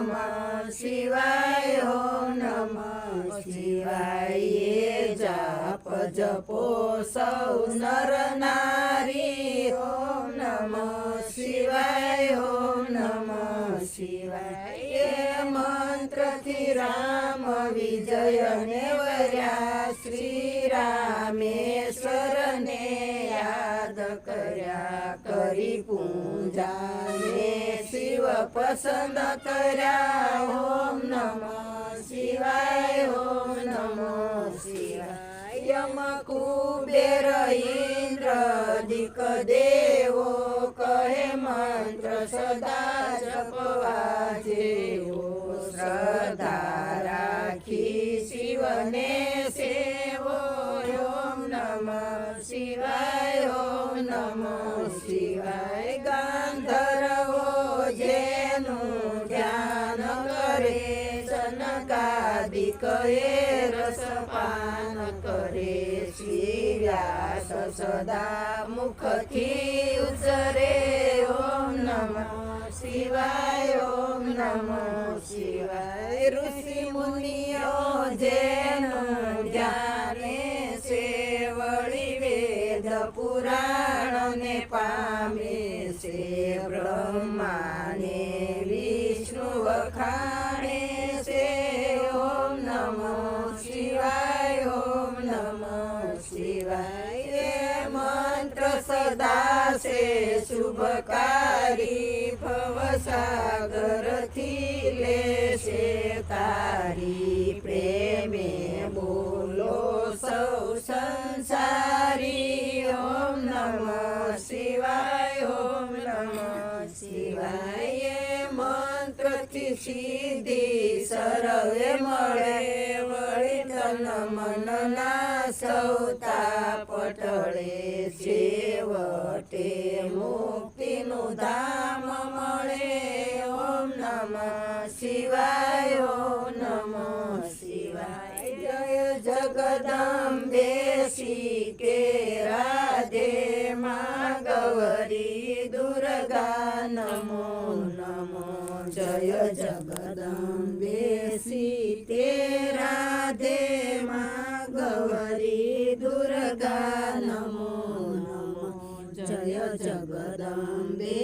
नमः शिवाय ओम नमः शिवाय ये जाप जपो सौ नर नारी ओम नमः शिवाय ओम नमः शिवाय ये मंत्र थी राम विजय ने वर्या श्री रामेश्वर ने याद कर्या करी पूजा ने शिव पसंद कर्या ओम नमः शिवाय ओम नमः शिवाय यम कुबेर इंद्र दिक देवो कहे मंत्र सदा जपवा जेवो श्रद्धा राखी शिवने सेवो ओम नमः शिवाय ओम नमः शिवाय गांधर्वो जेनु ध्यान करे सनकादिक ये रसपान करे श्री व्यास सदा मुख थी उच्चरे ओम नमः शिवाय ओम नमः शिवाय ऋषि मुनियो जेनु ध्याने सेवड़ी वेद पुराण ने पामे से ब्रह्मा ने विष्णु वखाणे से ओम नमः शिवाय ओम नमः शिवाय ये मंत्र सदा से शुभकारी भवसागर थी ले से तारी प्रेमे बोलो सौ संसारी ओम नमः शिवाय ओम नमः शिवाय ये मंत्र थी सिद्धि सर्वे मळे वळी तन मन ना सौता पटळे छेवटे मुक्तिनु धाम मळे ओम नमः शिवाय ओम नमः शिवाय जय जगदम्बे के राधे माँ गौरी दुर्गा नमो नमो जय जगदम्बे सीते राधे माँ गौरी दुर्गा नमो नमो जय जगदम्बे